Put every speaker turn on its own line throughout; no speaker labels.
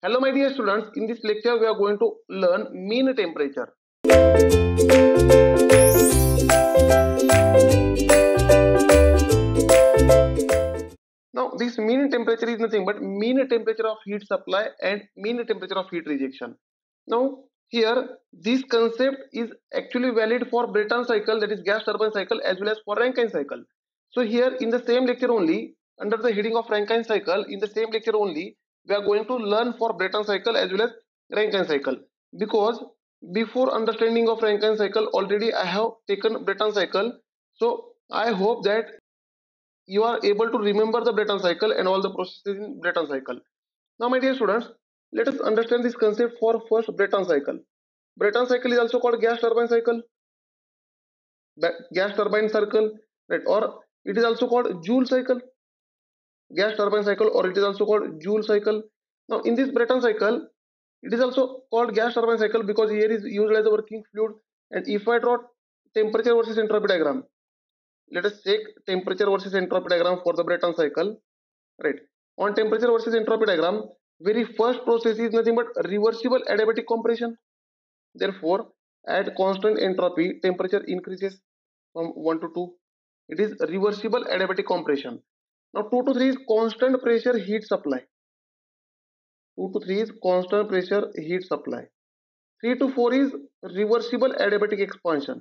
Hello my dear students, in this lecture we are going to learn mean temperature. Now this mean temperature is nothing but mean temperature of heat supply and mean temperature of heat rejection. Now here this concept is actually valid for Brayton cycle, that is gas turbine cycle, as well as for Rankine cycle. So here in the same lecture only, under the heading of Rankine cycle, in the same lecture only we are going to learn for Brayton cycle as well as Rankine cycle, because before understanding of Rankine cycle already I have taken Brayton cycle. So I hope that you are able to remember the Brayton cycle and all the processes in Brayton cycle. Now my dear students, let us understand this concept for first Brayton cycle. Brayton cycle is also called gas turbine cycle, gas turbine cycle, right? Or it is also called Joule cycle, gas turbine cycle, or it is also called Joule cycle. Now in this Brayton cycle, it is also called gas turbine cycle because here is used as a working fluid. And if I draw temperature versus entropy diagram, let us check temperature versus entropy diagram for the Brayton cycle, right? On temperature versus entropy diagram, very first process is nothing but reversible adiabatic compression. Therefore, at constant entropy, temperature increases from 1 to 2. It is reversible adiabatic compression. Now 2 to 3 is constant pressure heat supply. 2 to 3 is constant pressure heat supply. 3 to 4 is reversible adiabatic expansion.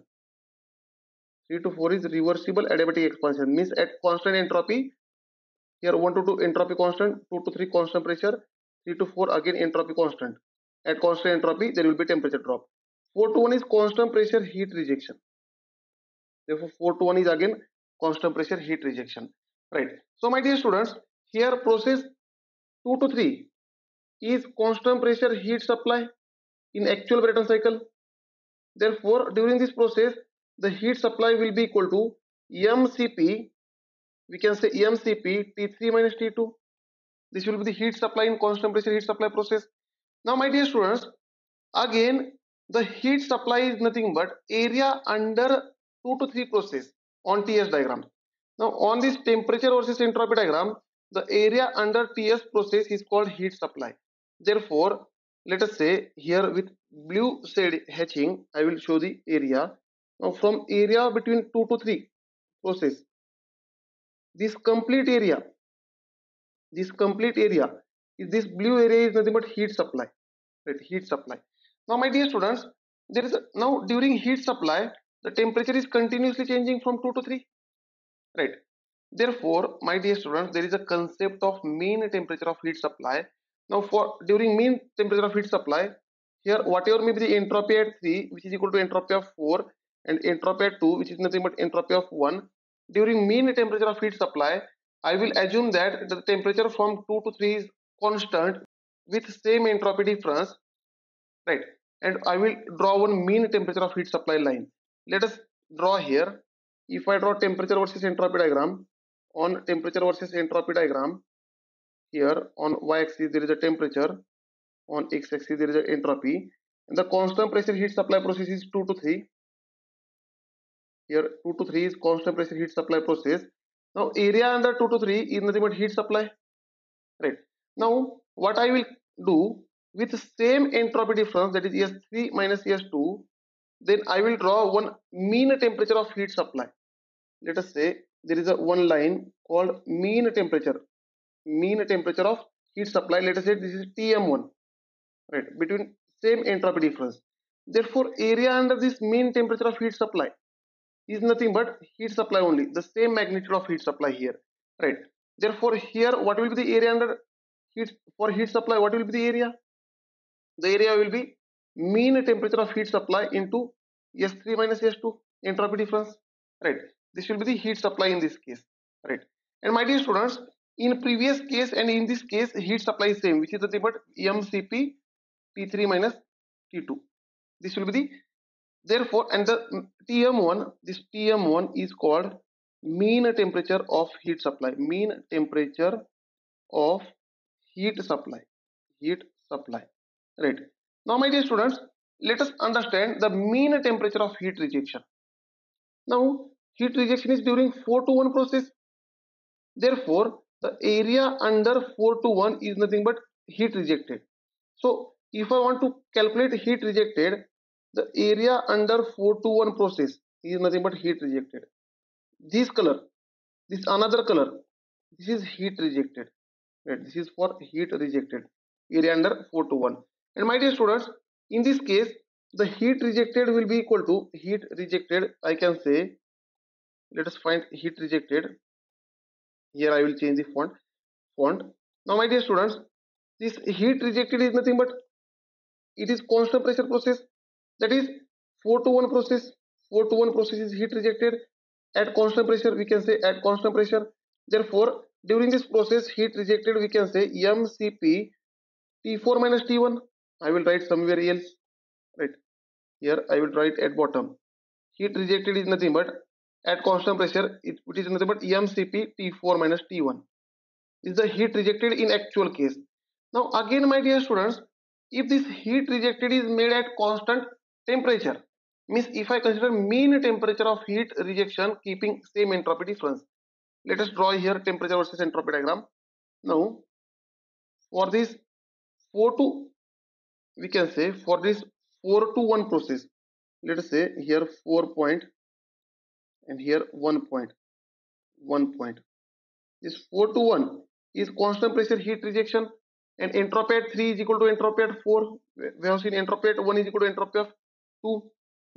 3 to 4 is reversible adiabatic expansion, means at constant entropy, here 1 to 2 entropy constant, 2 to 3 constant pressure, 3 to 4 again entropy constant. At constant entropy there will be temperature drop. 4 to 1 is constant pressure heat rejection. Therefore 4 to 1 is again constant pressure heat rejection, right? So my dear students, here process 2 to 3 is constant pressure heat supply in actual Brayton cycle. Therefore during this process the heat supply will be equal to mcp, we can say mcp T3 minus T2. This will be the heat supply in constant pressure heat supply process. Now my dear students, again the heat supply is nothing but area under 2 to 3 process on TS diagram. Now on this temperature versus entropy diagram, the area under TS process is called heat supply. Therefore let us say here with blue shade hatching I will show the area. Now from area between 2 to 3 process, this complete area is this blue area is nothing but heat supply, right? Heat supply. Now my dear students, there is now during heat supply the temperature is continuously changing from 2 to 3, right? Therefore my dear students, there is a concept of mean temperature of heat supply. Now for during mean temperature of heat supply, here whatever may be the entropy at 3, which is equal to entropy of 4, and entropy at 2, which is nothing but entropy of 1, during mean temperature of heat supply I will assume that the temperature from 2 to 3 is constant with same entropy difference, right? And I will draw one mean temperature of heat supply line. Let us draw here. If I draw temperature versus entropy diagram, on temperature versus entropy diagram, here on y-axis there is a temperature, on x-axis there is a entropy, and the constant pressure heat supply process is 2 to 3. Here 2 to 3 is constant pressure heat supply process. Now area under 2 to 3 is nothing but heat supply, right? Now what I will do, with same entropy difference, that is S3 minus S2, then I will draw one mean temperature of heat supply. Let us say there is a one line called mean temperature of heat supply. Let us say this is Tm1, right? Between same entropy difference. Therefore area under this mean temperature of heat supply is nothing but heat supply only, the same magnitude of heat supply here, right? Therefore here what will be the area under heat for heat supply? What will be the area? The area will be mean temperature of heat supply into S3 minus S2 entropy difference, right? This will be the heat supply in this case, right? And my dear students, in previous case and in this case heat supply is same, which is nothing but mcp T3 minus T2. This will be the, therefore, and the Tm1, this Tm1 is called mean temperature of heat supply, mean temperature of heat supply, heat supply, right? Now my dear students, let us understand the mean temperature of heat rejection. Now heat rejection is during 4 to 1 process. Therefore the area under 4 to 1 is nothing but heat rejected. So if I want to calculate heat rejected, the area under 4 to 1 process is nothing but heat rejected. This color, this another color, this is heat rejected. Right? This is for heat rejected area under 4 to 1. And my dear students, in this case, the heat rejected will be equal to heat rejected. I can say, let us find heat rejected. Here I will change the font. Now, my dear students, this heat rejected is nothing but it is constant pressure process. That is 4 to 1 process. 4 to 1 process is heat rejected at constant pressure. We can say at constant pressure. Therefore, during this process, heat rejected, we can say MCP T4 minus T1. I will write somewhere else. Right here, I will write at bottom. Heat rejected is nothing but at constant pressure. It is nothing but MCP T4 minus T1. Is the heat rejected in actual case. Now again, my dear students, if this heat rejected is made at constant temperature, means if I consider mean temperature of heat rejection keeping same entropy difference, let us draw here temperature versus entropy diagram. Now for this 4 to, we can say for this 4 to 1 process, let us say here 4 point and here 1 point, 1 point. This 4 to 1 is constant pressure heat rejection, and entropy at 3 is equal to entropy at 4. We have seen entropy at 1 is equal to entropy of 2.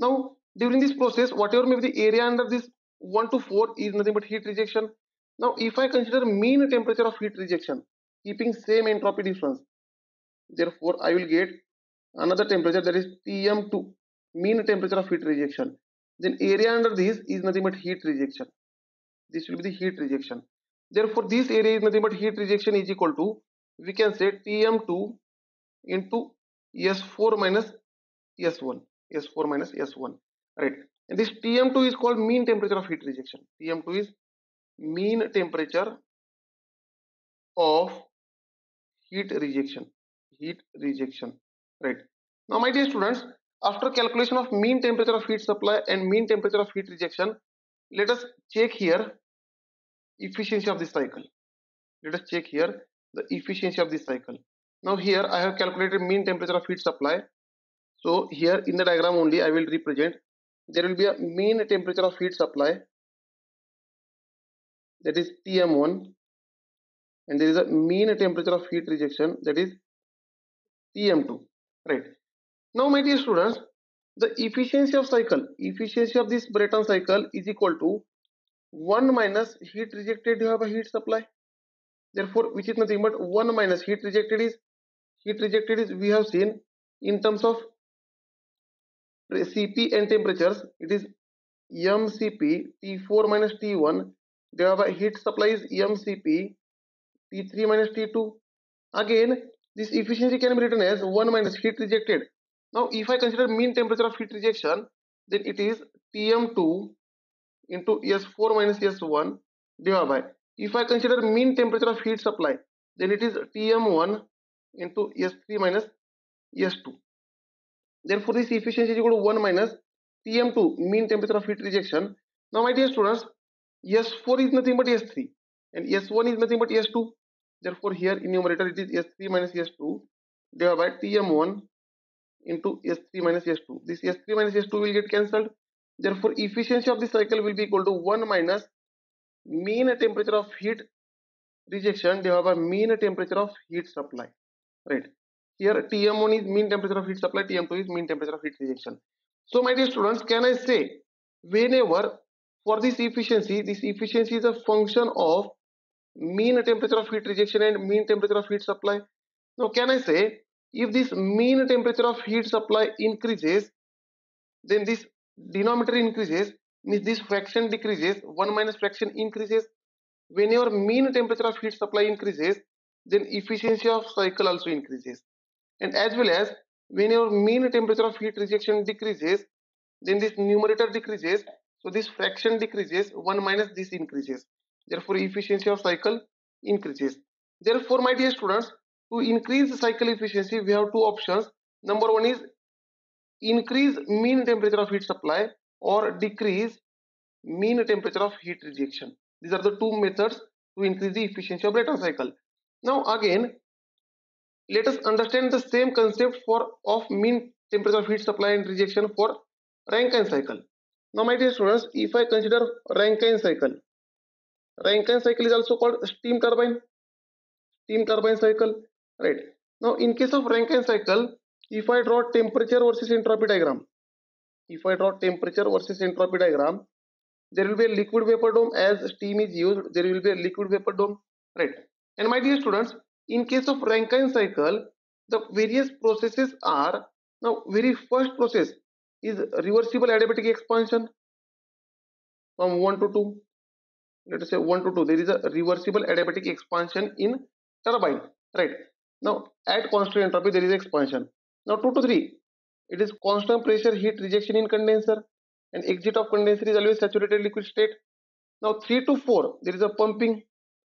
Now during this process, whatever may be the area under this 1 to 4 is nothing but heat rejection. Now if I consider mean temperature of heat rejection keeping same entropy difference, therefore I will get another temperature, that is Tm2, mean temperature of heat rejection. Then area under this is nothing but heat rejection. This will be the heat rejection. Therefore this area is nothing but heat rejection is equal to, we can say Tm2 into S4 minus S1, S4 minus S1, right? And this Tm2 is called mean temperature of heat rejection. Tm2 is mean temperature of heat rejection, right? Now my dear students, after calculation of mean temperature of heat supply and mean temperature of heat rejection, let us check here efficiency of this cycle. Let us check here the efficiency of this cycle. Now here I have calculated mean temperature of heat supply. So here in the diagram only I will represent, there will be a mean temperature of heat supply, that is Tm1, and there is a mean temperature of heat rejection, that is Tm2, right? Now my dear students, the efficiency of this Brayton cycle is equal to 1 minus heat rejected divided by heat supply. Therefore which is nothing but 1 minus heat rejected is we have seen in terms of Cp and temperatures, it is MCP T4 minus T1 divided by heat supply is MCP T3 minus T2. Again, this efficiency can be written as 1 minus heat rejected. Now if I consider mean temperature of heat rejection, then it is Tm2 into S4 minus S1 divided by, if I consider mean temperature of heat supply, then it is Tm1 into S3 minus S2. Therefore this efficiency is equal to 1 minus Tm2, mean temperature of heat rejection. Now my dear students, S4 is nothing but S3 and S1 is nothing but S2. Therefore here in numerator it is S3 minus S2 divided by Tm1 into S3 minus S2. This S3 minus S2 will get cancelled. Therefore efficiency of this cycle will be equal to 1 minus mean temperature of heat rejection divided by mean temperature of heat supply, right? Here Tm1 is mean temperature of heat supply, Tm2 is mean temperature of heat rejection. So my dear students, can I say whenever for this efficiency is a function of mean temperature of heat rejection and mean temperature of heat supply. Now can I say if this mean temperature of heat supply increases, then this denominator increases, means this fraction decreases, 1 minus fraction increases. Whenever mean temperature of heat supply increases, then efficiency of cycle also increases. And as well as whenever mean temperature of heat rejection decreases, then this numerator decreases, so this fraction decreases, 1 minus this increases. Therefore efficiency of cycle increases. Therefore my dear students, to increase the cycle efficiency we have two options. Number one is increase mean temperature of heat supply or decrease mean temperature of heat rejection. These are the two methods to increase the efficiency of Brayton cycle. Now again, let us understand the same concept for of mean temperature of heat supply and rejection for Rankine cycle. Now, my dear students, if I consider Rankine cycle is also called steam turbine cycle, right? Now, in case of Rankine cycle, if I draw temperature versus entropy diagram, there will be a liquid vapor dome. As steam is used, there will be a liquid vapor dome, right? And my dear students, in case of Rankine cycle, the various processes are, now very first process is reversible adiabatic expansion from 1 to 2. Let us say 1 to 2, there is a reversible adiabatic expansion in turbine, right? Now at constant entropy there is expansion. Now 2 to 3, it is constant pressure heat rejection in condenser, and exit of condenser is always saturated liquid state. Now 3 to 4, there is a pumping,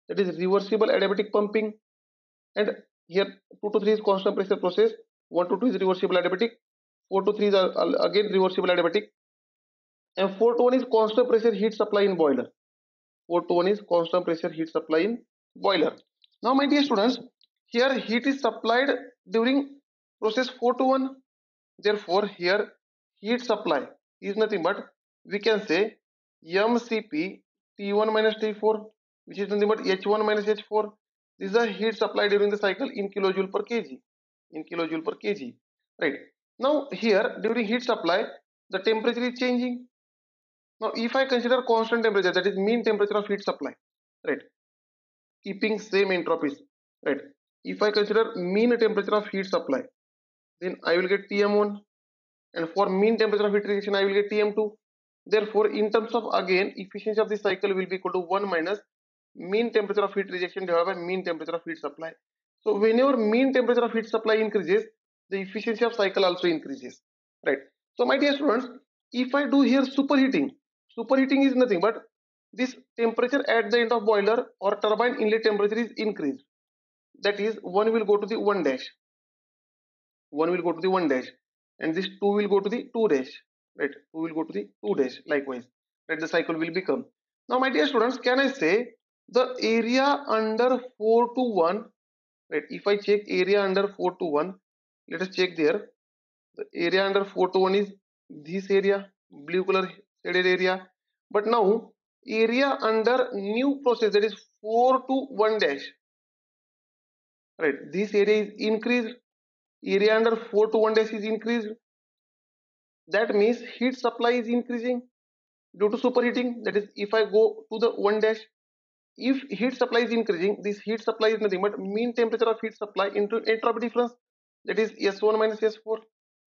that is reversible adiabatic pumping, and here 2 to 3 is constant pressure process, 1 to 2 is reversible adiabatic, 4 to 3 is again reversible adiabatic, and 4 to 1 is constant pressure heat supply in boiler. 4 to 1 is constant pressure heat supply in boiler. Now my dear students, here heat is supplied during process 4 to 1. Therefore here heat supply is nothing but, we can say, MCP T1 minus T4, which is nothing but H1 minus H4. This is the heat supply during the cycle in kilojoule per kg. Right. Now here during heat supply, the temperature is changing. Now if I consider constant temperature, that is mean temperature of heat supply, right, keeping same entropies, right, if I consider mean temperature of heat supply, then I will get Tm1, and for mean temperature of heat rejection I will get Tm2. Therefore in terms of, again, efficiency of the cycle will be equal to 1 minus mean temperature of heat rejection divided by mean temperature of heat supply. So whenever mean temperature of heat supply increases, the efficiency of cycle also increases, right? So my dear students, if I do here superheating is nothing but this temperature at the end of boiler or turbine inlet temperature is increased, that is 1 will go to the 1 dash, and this 2 will go to the 2 dash, right? 2 will go to the 2 dash likewise, right? The cycle will become. Now my dear students, can I say the area under 4 to 1, right? If I check area under 4 to 1, let us check there. The area under 4 to 1 is this area, blue color shaded area. But now area under new process, that is 4 to 1 dash, right? This area is increased. Area under 4 to 1 dash is increased. That means heat supply is increasing due to superheating. That is, if I go to the 1 dash, if heat supply is increasing, this heat supply is nothing but mean temperature of heat supply into entropy difference, that is S1 minus S4,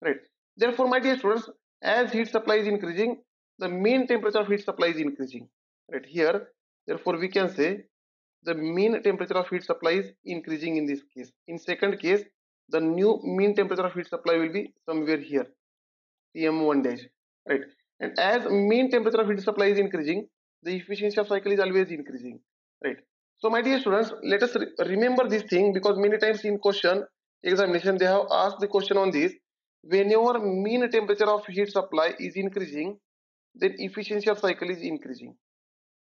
right? Therefore my dear students, as heat supply is increasing, the mean temperature of heat supply is increasing, right here. Therefore we can say the mean temperature of heat supply is increasing in this case. In second case, the new mean temperature of heat supply will be somewhere here, Tm1 dash, right? And as mean temperature of heat supply is increasing, the efficiency of cycle is always increasing, right? So my dear students, let us remember this thing, because many times in question examination they have asked the question on this. Whenever mean temperature of heat supply is increasing, then efficiency of cycle is increasing.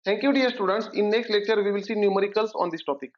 Thank you dear students. In next lecture we will see numericals on this topic.